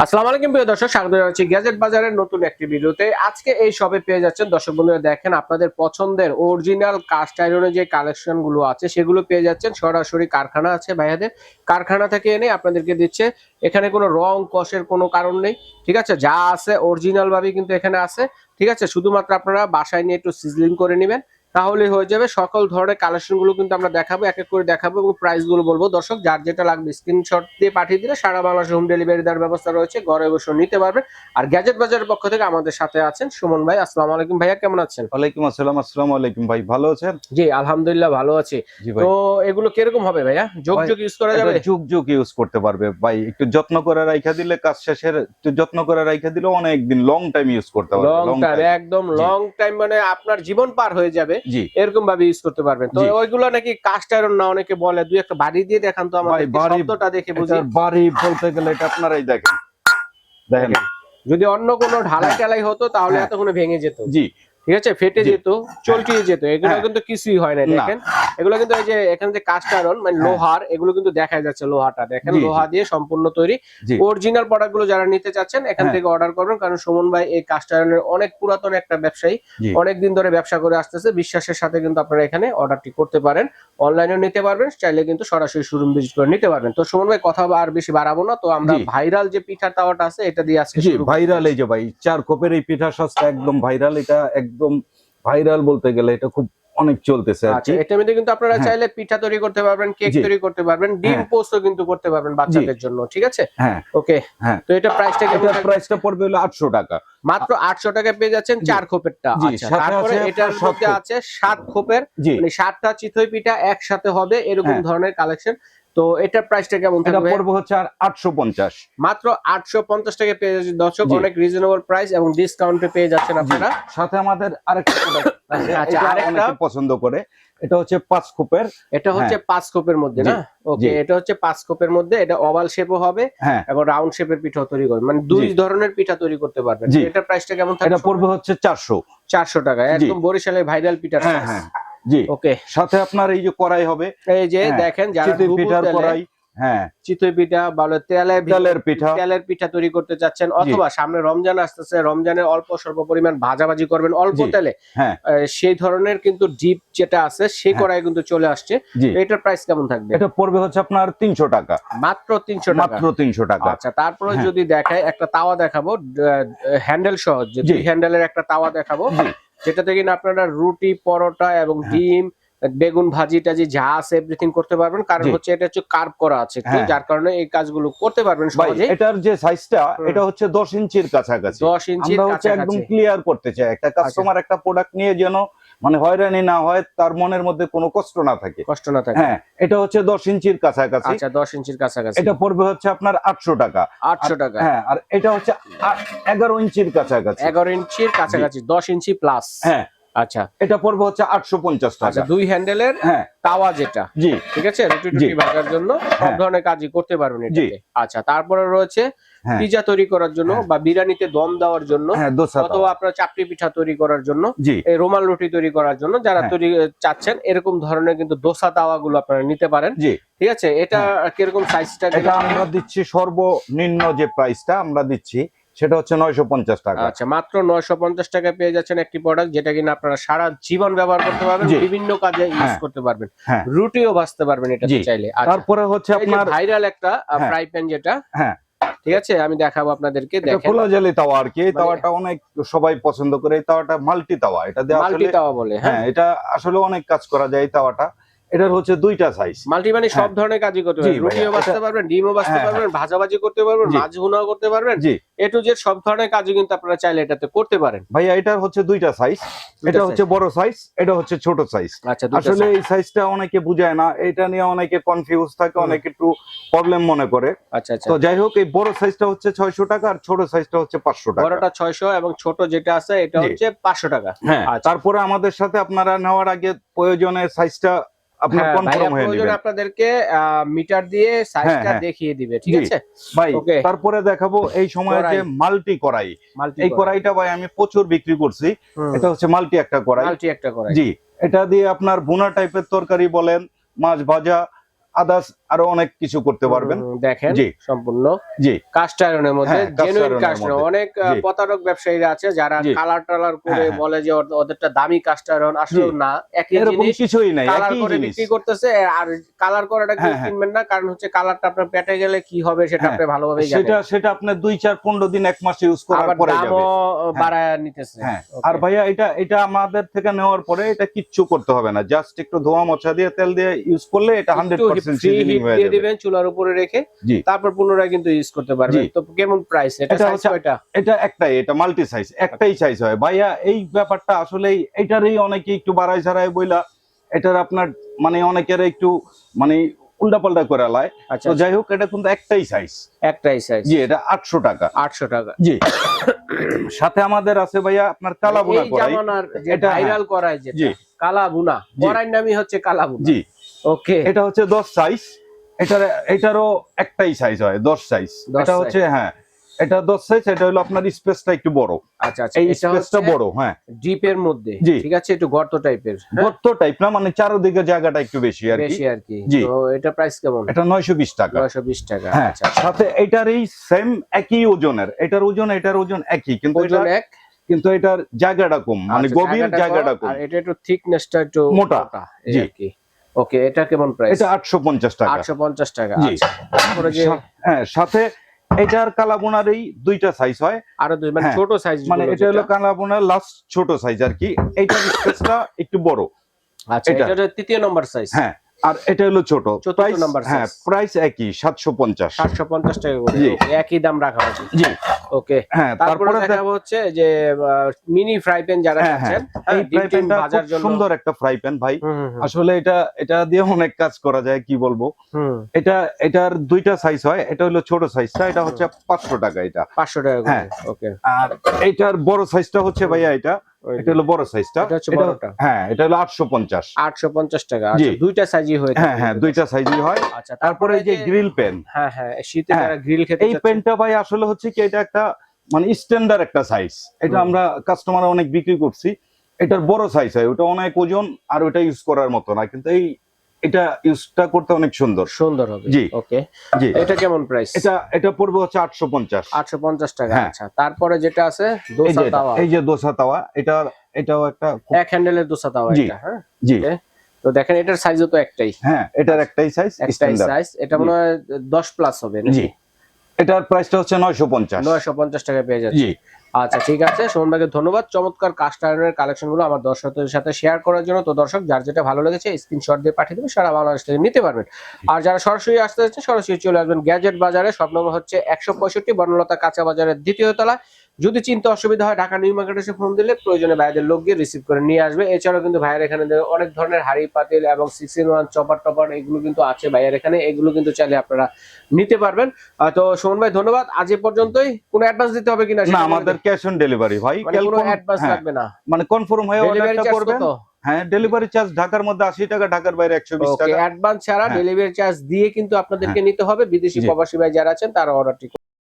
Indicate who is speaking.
Speaker 1: আসসালামু আলাইকুম প্রিয় দর্শক, স্বাগত জানাচ্ছি গ্যাজেট বাজারের নতুন একটি ভিডিওতে। আজকে এই শপে পেয়ে যাচ্ছেন দর্শক বন্ধুরা, দেখেন আপনাদের পছন্দের অরিজিনাল কাস্ট আয়রনের যে কালেকশন গুলো আছে সেগুলো পেয়ে যাচ্ছেন। সরাসরি কারখানা আছে ভাইয়াদের, কারখানা থেকে এনে আপনাদেরকে দিচ্ছে। এখানে কোনো রং কষের কোনো কারণ নেই, ঠিক আছে? যা আছে অরিজিনাল ভাবেই কিন্তু এখানে আছে, ঠিক আছে? শুধুমাত্র আপনারা বাসায় নিয়ে একটু সিজলিং করে নেবেন, তাহলে হয়ে যাবে। সকল ধরনের কালেকশন গুলো কিন্তু আমরা দেখাবো, এক এক করে দেখাবো এবং প্রাইস গুলো বলবো। দর্শক যার যেটা লাগবে স্ক্রিনশট দিয়ে পাঠিয়ে দিলে সারা বাংলাদেশে হোম ডেলিভারি দেওয়ার ব্যবস্থা রয়েছে, ঘরে বসে নিতে পারবেন। আর গ্যাজেট বাজারের পক্ষ থেকে আমাদের সাথে আছেন সুমন ভাই। আসসালামু আলাইকুম ভাইয়া, কেমন আছেন?
Speaker 2: ওয়ালাইকুম আসসালাম। আসসালামু আলাইকুম ভাই, ভালো আছেন?
Speaker 1: জি আলহামদুলিল্লাহ ভালো আছি।
Speaker 2: জি ভাই।
Speaker 1: তো এগুলো কিরকম হবে ভাইয়া? যোগ ইউজ করা যাবে?
Speaker 2: যুগ যুগ ইউজ করতে পারবে ভাই, একটু যত্ন করে রাখা দিলে, কাজ শেষের একটু যত্ন করে রাখা দিলে অনেক দিন লং টাইম ইউজ করতে পারবে।
Speaker 1: লং টাইম, একদম লং টাইম, মানে আপনার জীবন পার হয়ে যাবে
Speaker 2: জি,
Speaker 1: এরকম ভাবে ইউজ করতে পারবেন। তো ওইগুলো নাকি কাস্ট আয়রন না, অনেকে বলে। দুই একটা বাড়ি দিয়ে দেখান তো আমাদের, শব্দটা দেখে বুঝি।
Speaker 2: বাড়ি বলতে গেলে এটা আপনারাই দেখেন, দেখেন
Speaker 1: যদি অন্য কোনো ঢালাই টালাই হতো তাহলে এতক্ষণে ভেঙে যেত।
Speaker 2: জি,
Speaker 1: ঠিক আছে, ফেটে যেত, চলটিয়ে যেত। এগুলো কিন্তু কিছুই হয় না, দেখেন। এগুলো কিন্তু এই যে এখানে যে কাস্ট আয়রন মানে লোহার, এগুলো কিন্তু দেখা যাচ্ছে লোহাটা, দেখেন লোহা দিয়ে সম্পূর্ণ তৈরি। অরিজিনাল প্রোডাক্ট গুলো যারা নিতে চাচ্ছেন এখান থেকে অর্ডার করবেন, কারণ সুমন ভাই এই কাস্ট আয়রনের অনেক পুরাতন একটা ব্যবসায়ী, অনেকদিন ধরে ব্যবসা করে আসতেছে। বিশ্বাসের সাথে কিন্তু আপনারা এখানে অর্ডারটি করতে পারেন, অনলাইনেও নিতে পারবেন, চাইলে কিন্তু সরাসরি শোরুম ভিজিট করে নিতে পারবেন। তো সুমন ভাই কথা আর বেশি বাড়াবো না, তো আমরা ভাইরাল যে পিঠার তাওয়াটা আছে এটা দিয়ে আজকে
Speaker 2: ভাইরাল। এই যে ভাই 4 কোপের এই পিঠা সস্তা, একদম ভাইরাল। এটা একদম ভাইরাল বলতে গেলে এটা খুব অনেক চলতেছে।
Speaker 1: আচ্ছা, এটার মধ্যে কিন্তু আপনারা চাইলে পিঠা তৈরি করতে পারবেন, কেক তৈরি করতে পারবেন, ডিম পোস্টও কিন্তু করতে পারবেন বাচ্চাদের জন্য, ঠিক আছে?
Speaker 2: হ্যাঁ
Speaker 1: ওকে। তো এটা প্রাইসটা কেমন?
Speaker 2: প্রাইসটা পড়বে হলো 800 টাকা।
Speaker 1: মাত্র 800 টাকায় পেয়ে যাচ্ছেন 4 খোপেরটা। আচ্ছা, তারপরে এটার মধ্যে আছে 7 খোপের, মানে 7টা চিতই পিঠা একসাথে হবে এরকম ধরনের কালেকশন। তো এটার প্রাইসটা কেমন থাকবে?
Speaker 2: এটা পড়বে হচ্ছে 850।
Speaker 1: মাত্র 850 টাকায় পেয়ে যাচ্ছেন দর্শক, অনেক রিজনেবল প্রাইস এবং ডিসকাউন্টে পেয়ে যাচ্ছেন আপনারা।
Speaker 2: সাথে আমাদের আরেকটা প্রোডাক্ট আছে,
Speaker 1: আচ্ছা, আরেকটা
Speaker 2: পছন্দ করে, এটা হচ্ছে 5 খোপের।
Speaker 1: এটা হচ্ছে 5 খোপের মধ্যে না? ওকে, এটা হচ্ছে 5 খোপের মধ্যে, এটা ওভাল শেপও হবে এবং রাউন্ড শেপের পিঠা তৈরি করবেন, মানে দুই ধরনের পিঠা তৈরি করতে পারবেন। এটার প্রাইসটা কেমন থাকবে?
Speaker 2: এটা পড়বে হচ্ছে 400
Speaker 1: টাকা, একদম বরিশালের ভাইরাল পিঠা।
Speaker 2: হ্যাঁ জি, ওকে। সাথে আপনার এই যে কড়াই হবে,
Speaker 1: এই যে দেখেন যারা
Speaker 2: পিঠার কড়াই,
Speaker 1: চিতই পিঠা বলে, তেলের পিঠা তৈরি করতে চাচ্ছেন, অথবা সামনে রমজান আসতেছে, রমজানে অল্প স্বল্প পরিমাণ ভাজাভাজি করবেন অল্প তেলে, সেই ধরনের কিন্তু ডিপ যেটা আছে সেই কড়াই কিন্তু চলে আসছে। এটার প্রাইস কেমন থাকবে?
Speaker 2: এটা পড়বে হচ্ছে আপনার 300 টাকা,
Speaker 1: মাত্র 300 টাকা,
Speaker 2: মাত্র 300 টাকা।
Speaker 1: আচ্ছা, তারপরে যদি দেখায় একটা তাওয়া দেখাবো, হ্যান্ডেল সহ, যে দুই হ্যান্ডেলের একটা তাওয়া দেখাবো, যেটা থেকে আপনারা রুটি, পরোটা এবং ডিম, বেগুন ভাজি টাজি যা আছে এভরিথিং করতে পারবেন। কারণ হচ্ছে এটা হচ্ছে কার্ভ করা আছে, যার কারণে এই কাজগুলো করতে পারবেন সহজেই।
Speaker 2: এটার যে সাইজটা, এটা হচ্ছে 10 ইঞ্চির কাছাকাছি।
Speaker 1: 10 ইঞ্চির কাছাকাছি
Speaker 2: একদম ক্লিয়ার করতে চাই, একটা কাস্টমার একটা প্রোডাক্ট নিয়ে যেন মানে হয়রানি না হয়, তার মনের মধ্যে কোনো কষ্ট না থাকে। হ্যাঁ, এটা হচ্ছে 10 ইঞ্চির কাছাকাছি।
Speaker 1: আচ্ছা, 10 ইঞ্চির কাছাকাছি।
Speaker 2: এটা পড়বে হচ্ছে আপনার 800 টাকা।
Speaker 1: 800 টাকা,
Speaker 2: হ্যাঁ। আর এটা হচ্ছে 11 ইঞ্চির কাছাকাছি।
Speaker 1: 11 ইঞ্চির কাছাকাছি, 10 ইঞ্চি প্লাস।
Speaker 2: হ্যাঁ,
Speaker 1: আচ্ছা,
Speaker 2: এটা পড়বে হচ্ছে 850 টাকা।
Speaker 1: আচ্ছা, দুই হ্যান্ডেলের তাওয়া যেটা,
Speaker 2: জি,
Speaker 1: ঠিক আছে, রুটি টুটি ভাজার জন্য সব ধরনের কাজই করতে পারবেন এটাতে। আচ্ছা, তারপরে রয়েছে পিজা তৈরি করার জন্য বা বিরিয়ানিতে দম দেওয়ার জন্য, অথবা আপনার চাপটি পিঠা তৈরি করার জন্য, এই রোমাল রুটি তৈরি করার জন্য যারা তৈরি চাচ্ছেন, এরকম ধরনের কিন্তু দোসা তাওয়া গুলো আপনারা নিতে পারেন। ঠিক আছে, এটা কিরকম সাইজটা?
Speaker 2: এটা আমরা দিচ্ছি সর্বনিম্ন যে প্রাইসটা আমরা দিচ্ছি সেটা হচ্ছে 950 টাকা।
Speaker 1: আচ্ছা, মাত্র 950 টাকায় পেয়ে যাচ্ছেন একটি প্রোডাক্ট, যেটা কিনা আপনারা সারা জীবন ব্যবহার করতে পারবেন, বিভিন্ন কাজে ইউজ করতে পারবেন, রুটিও ভাজতে পারবেন এটা চাইলে।
Speaker 2: তারপরে হচ্ছে আপনার
Speaker 1: ভাইরাল একটা ফ্রাই প্যান যেটা, ঠিক আছে, আমি দেখাবো আপনাদেরকে। দেখেন
Speaker 2: খোলা জালি তাওয়া আর কি, এই তাওয়াটা অনেক সবাই পছন্দ করে। এই তাওয়াটা মাল্টি তাওয়া, এটা দিয়ে
Speaker 1: মাল্টি তাওয়া বলে।
Speaker 2: হ্যাঁ, এটা আসলে অনেক কাজ করা যায় এই তাওয়াটা। এটার হচ্ছে দুইটা সাইজ।
Speaker 1: মাল্টি মানে সব ধরনের কাজই করতে পারবেন, রুটিও ভাজতে পারবেন, ডিমও ভাজতে পারবেন, ভাজাভাজি করতে পারবেন, মাছ ভুনাও করতে পারবেন, এ টু জেড সব ধরনের কাজই কিন্তু আপনারা চাইলে এটাতে করতে পারেন।
Speaker 2: ভাইয়া এটার হচ্ছে দুইটা সাইজ, এটা হচ্ছে বড় সাইজ, এটা হচ্ছে ছোট সাইজ।
Speaker 1: আচ্ছা,
Speaker 2: আসলে এই সাইজটা অনেকে বুঝায় না, এটা নিয়ে অনেকে কনফিউজ থাকে, অনেকে একটু প্রবলেম মনে করে।
Speaker 1: আচ্ছা,
Speaker 2: তো যাই হোক, এই বড় সাইজটা হচ্ছে 600 টাকা আর ছোট সাইজটা হচ্ছে 500 টাকা।
Speaker 1: বড়টা 600 এবং ছোট যেটা আছে এটা হচ্ছে 500 টাকা।
Speaker 2: হ্যাঁ, তারপরে আমাদের সাথে আপনারা নেওয়ার আগে প্রয়োজনে সাইজটা আপনার কনফার্ম হয়ে নেবেন।
Speaker 1: আপনাদেরকে মিটার দিয়ে সাইজটা দেখিয়ে দিবে, ঠিক আছে
Speaker 2: ভাই? তারপরে দেখাবো এই সময় যে মাল্টি কড়াই, এই কড়াইটা ভাই আমি প্রচুর বিক্রি করছি। এটা হচ্ছে মাল্টি একটা কড়াই, জি। এটা দিয়ে আপনার ভুনা টাইপের তরকারি বলেন, মাছ ভাজা, আরো অনেক কিছু করতে পারবেন।
Speaker 1: দেখেন
Speaker 2: জি
Speaker 1: সম্পূর্ণ
Speaker 2: জি
Speaker 1: কাস্ট আয়রনের মধ্যে,
Speaker 2: হ্যাঁ, cast
Speaker 1: জেনুইন
Speaker 2: iron এর
Speaker 1: কাস্ট আয়রন।
Speaker 2: মধ্যে।
Speaker 1: অনেক
Speaker 2: জি।
Speaker 1: প্রতারক ব্যবসায়ীরা আছে যারা
Speaker 2: জি।
Speaker 1: কালার টালার করে
Speaker 2: হ্যাঁ, হ্যাঁ।
Speaker 1: বলে যে ওদেরটা দামি কাস্ট আয়রন, আসলে
Speaker 2: জি।
Speaker 1: না, একই
Speaker 2: এরকম
Speaker 1: জিনিস
Speaker 2: কিছুই নাই,
Speaker 1: কালার
Speaker 2: একই
Speaker 1: করে
Speaker 2: জিনিস।
Speaker 1: বিক্রি করতেছে। আর কালার করাটা কেউ
Speaker 2: হ্যাঁ, হ্যাঁ।
Speaker 1: কিনবেন না, কারণ হচ্ছে কালারটা আপনার পেটে গেলে কি হবে সেটা
Speaker 2: হ্যাঁ,
Speaker 1: আপনি ভালোভাবেই
Speaker 2: সেটা
Speaker 1: জানেন।
Speaker 2: সেটা আপনার 2 4 15 দিন 1 মাস ইউজ করার
Speaker 1: আবার
Speaker 2: পরে যাবে।
Speaker 1: দামও বাড়ায় নিতেছে।
Speaker 2: হ্যাঁ,
Speaker 1: Okay.
Speaker 2: আর ভাইয়া এটা আমাদের থেকে নেওয়ার পরে এটা কিচ্ছু করতে হবে না, জাস্ট একটু ধোয়া মোছা দিয়ে তেল দিয়ে ইউজ করলে এটা
Speaker 1: একটু
Speaker 2: 100%
Speaker 1: ফ্রি
Speaker 2: সিজনিং
Speaker 1: হিট
Speaker 2: হয়ে
Speaker 1: দিয়ে
Speaker 2: যাবে।
Speaker 1: দিবেন চুলার উপরে রেখে,
Speaker 2: জি।
Speaker 1: তারপর পুনরায় কিন্তু ইউজ করতে পারবেন।
Speaker 2: জি।
Speaker 1: তো কেমন প্রাইস এটা?
Speaker 2: এটা
Speaker 1: সাইজ
Speaker 2: হচ্ছে
Speaker 1: কয়টা?
Speaker 2: এটা একটাই, এটা মাল্টি সাইজ, একটাই সাইজ হয় ভাইয়া। এই ব্যাপারটা আসলে এটারই অনেকে একটু বাড়াই ছাড়াই বইলা এটার আপনার মানে অনেকের একটু মানে উল্টাপাল্টা করে লায়।
Speaker 1: আচ্ছা,
Speaker 2: তো যাই হোক, এটা কিন্তু একটাই সাইজ।
Speaker 1: একটাই সাইজ।
Speaker 2: জি, এটা 800 টাকা।
Speaker 1: 800 টাকা।
Speaker 2: জি। সাথে আমাদের আছে ভাইয়া আপনার কালা বুনা
Speaker 1: এই
Speaker 2: করাই।
Speaker 1: জামানার যে
Speaker 2: এটা
Speaker 1: ভাইরাল করাই
Speaker 2: জি।
Speaker 1: যেটা কালা বুনা,
Speaker 2: জি।
Speaker 1: করাই নামই হচ্ছে কালা বুনা।
Speaker 2: জি,
Speaker 1: ওকে।
Speaker 2: এটা হচ্ছে 10 সাইজ। এটারও একটাই সাইজ হয়, 10 সাইজ।
Speaker 1: 10
Speaker 2: এটা হচ্ছে হ্যাঁ, এটা 10 সাইজ। এটা হলো আপনার স্পেসটা একটু বড়।
Speaker 1: আচ্ছা আচ্ছা,
Speaker 2: এই
Speaker 1: এটা
Speaker 2: স্পেসটা
Speaker 1: হচ্ছে
Speaker 2: বড়। হ্যাঁ,
Speaker 1: ডিপের মধ্যে,
Speaker 2: জি।
Speaker 1: ঠিক আছে, একটু গর্ত টাইপের।
Speaker 2: গর্ত টাইপ না, মানে চারদিকে জায়গাটা একটু বেশি আর কি।
Speaker 1: বেশি আর কি।
Speaker 2: জি।
Speaker 1: তো এটা প্রাইস কেমন?
Speaker 2: এটা 920 টাকা।
Speaker 1: 920 টাকা।
Speaker 2: হ্যাঁ,
Speaker 1: আচ্ছা আচ্ছা।
Speaker 2: সাথে এটারই সেম একই ওজনের, এটার ওজন একই, কিন্তু
Speaker 1: ওজন
Speaker 2: এটা
Speaker 1: এক,
Speaker 2: কিন্তু এটার জায়গাটা কম, মানে
Speaker 1: আচ্ছা,
Speaker 2: গভীর জায়গাটা কম।
Speaker 1: আর এটা একটু থিকনেসটা একটু
Speaker 2: মোটা।
Speaker 1: এই
Speaker 2: জি।
Speaker 1: আর কি। ওকে, এটা কেমন প্রাইস?
Speaker 2: এটা 850 টাকা।
Speaker 1: 850 টাকা।
Speaker 2: জি।
Speaker 1: আচ্ছা, তারপরে যে
Speaker 2: হ্যাঁ, সাথে এটার কালাবোনারই 2টা সাইজ হয়।
Speaker 1: আরো দুই, মানে
Speaker 2: হ্যাঁ,
Speaker 1: ছোট সাইজ,
Speaker 2: মানে এটা হলো কালাবোনার লাস্ট ছোট সাইজ আর কি। এইটার স্পেসটা একটু বড়।
Speaker 1: আচ্ছা,
Speaker 2: এটা।
Speaker 1: এটা হচ্ছে তৃতীয় নম্বর সাইজ।
Speaker 2: হ্যাঁ, আর এটা হলো ছোট।
Speaker 1: চতুর্থ
Speaker 2: প্রাইস
Speaker 1: নাম্বার
Speaker 2: হ্যাঁ,
Speaker 1: size।
Speaker 2: প্রাইস একই 750।
Speaker 1: 750 টাকা করে।
Speaker 2: জি।
Speaker 1: Okay, একই দাম রাখা হয়েছে।
Speaker 2: জি।
Speaker 1: ওকে।
Speaker 2: হ্যাঁ,
Speaker 1: তারপরে
Speaker 2: তারপরে
Speaker 1: দেখাবো হচ্ছে যে মিনি ফ্রাই প্যান যারা
Speaker 2: হ্যাঁ, হ্যাঁ,
Speaker 1: চাচ্ছেন,
Speaker 2: এই
Speaker 1: ডিম
Speaker 2: ফ্রাই
Speaker 1: টিম
Speaker 2: প্যানটা
Speaker 1: ভাজার
Speaker 2: খুব
Speaker 1: জন্য।
Speaker 2: সুন্দর একটা ফ্রাই প্যান ভাই।
Speaker 1: হুম, হুম, হুম,
Speaker 2: আসলে এটা দিয়ে অনেক কাজ করা যায়, কি বলবো।
Speaker 1: হুম।
Speaker 2: এটার 2টা সাইজ হয়। এটা হলো ছোট সাইজটা, এটা হচ্ছে 500 টাকা এটা।
Speaker 1: 500 টাকা করে।
Speaker 2: হ্যাঁ।
Speaker 1: ওকে।
Speaker 2: আর এটার বড় সাইজটা হচ্ছে ভাইয়া এটা হলো বড় সাইজটা।
Speaker 1: এটা হচ্ছে বড়টা।
Speaker 2: হ্যাঁ, এটা হলো 850।
Speaker 1: 850 টাকা।
Speaker 2: জি।
Speaker 1: আচ্ছা, দুইটা সাইজই হয়ে থাকে।
Speaker 2: হ্যাঁ, হ্যাঁ, 2টা সাইজই হয়।
Speaker 1: আচ্ছা,
Speaker 2: তারপরে এই যে গ্রিল প্যান।
Speaker 1: হ্যাঁ হ্যাঁ, শীতে
Speaker 2: হ্যাঁ,
Speaker 1: যারা গ্রিল খেতে
Speaker 2: এই
Speaker 1: চাচ্ছেন।
Speaker 2: প্যানটা ভাই আসলে হচ্ছে কি, এটা একটা মানে স্ট্যান্ডার্ড একটা সাইজ। এটা আমরা কাস্টমার অনেক বিক্রি করছি। এটার বড় সাইজ হয়, ওটা অনেক ওজন, আর ওটা ইউজ করার মতো না, কিন্তু এটা ইউজটা করতে অনেক সুন্দর।
Speaker 1: সুন্দর হবে।
Speaker 2: জি।
Speaker 1: ওকে।
Speaker 2: জি।
Speaker 1: এটা কেমন প্রাইস?
Speaker 2: এটা পড়বে হচ্ছে 850।
Speaker 1: 850 টাকা।
Speaker 2: হ্যাঁ।
Speaker 1: আচ্ছা, তারপরে যেটা আছে
Speaker 2: এই
Speaker 1: দোসা
Speaker 2: যে
Speaker 1: তাওয়া,
Speaker 2: এই যে দোসা তাওয়া, এটাও একটা
Speaker 1: এক হ্যান্ডেলের দোসা তাওয়া
Speaker 2: জি।
Speaker 1: এটা। হ্যাঁ।
Speaker 2: জি।
Speaker 1: Okay, তো দেখেন এটার সাইজও তো একটাই।
Speaker 2: হ্যাঁ, এটার একটাই সাইজ,
Speaker 1: একটাই
Speaker 2: স্ট্যান্ডার্ড।
Speaker 1: সাইজ। এটা মনে হয় 10 প্লাস হবে নাকি?
Speaker 2: জি। এটার প্রাইসটা হচ্ছে 950।
Speaker 1: 950 টাকা পেয়ে যাচ্ছে।
Speaker 2: জি।
Speaker 1: আচ্ছা, ঠিক আছে, সুমন ভাইকে ধন্যবাদ চমৎকার কাস্ট আয়রনের কালেকশন গুলো আমার দর্শকদের সাথে শেয়ার করার জন্য। তো দর্শক, যার যেটা ভালো লেগেছে স্ক্রিনশট দিয়ে পাঠিয়ে দেবেন, সারা বাংলাদেশ থেকে নিতে পারবেন। আর যারা সরাসরি আসতে যাচ্ছেন, সরাসরি চলে আসবেন গ্যাজেট বাজারে। শপ নম্বর হচ্ছে 165, বনলতা কাঁচা বাজারের 2য় তলা। যদি চিনতে অসুবিধা হয়, ঢাকা নিউ মার্কেটে এসে ফোন দিলে প্রয়োজনে ভাইদের লোক গিয়ে রিসিভ করে নিয়ে আসবে। এছাড়াও কিন্তু ভাইয়ের এখানে অনেক ধরনের হাড়ি পাতিল এবং 6-in-1 চপার টপার এগুলো কিন্তু আছে ভাইয়ের এখানে। এগুলো কিন্তু চাইলে আপনারা নিতে পারবেন। তো সুমন ভাই, ধন্যবাদ। আজ এ পর্যন্তই। কোনো অ্যাডভান্স দিতে হবে কিনা?
Speaker 2: না, আমাদের ক্যাশ অন ডেলিভারি ভাই।
Speaker 1: মানে কোনো অ্যাডভান্স লাগবে না?
Speaker 2: মানে কনফার্ম হয়ে
Speaker 1: ডেলিভারি
Speaker 2: অর্ডারটা
Speaker 1: চার্জ
Speaker 2: করবেন।
Speaker 1: কত?
Speaker 2: হ্যাঁ, ডেলিভারি চার্জ ঢাকার মধ্যে 80 টাকা, ঢাকার বাইরে 120
Speaker 1: ওকে,
Speaker 2: টাকা।
Speaker 1: অ্যাডভান্স ছাড়া
Speaker 2: হ্যাঁ।
Speaker 1: ডেলিভারি চার্জ দিয়ে কিন্তু আপনাদেরকে নিতে হবে। বিদেশি
Speaker 2: জি।
Speaker 1: প্রবাসী ভাই যারা আছেন তারা অর্ডারটি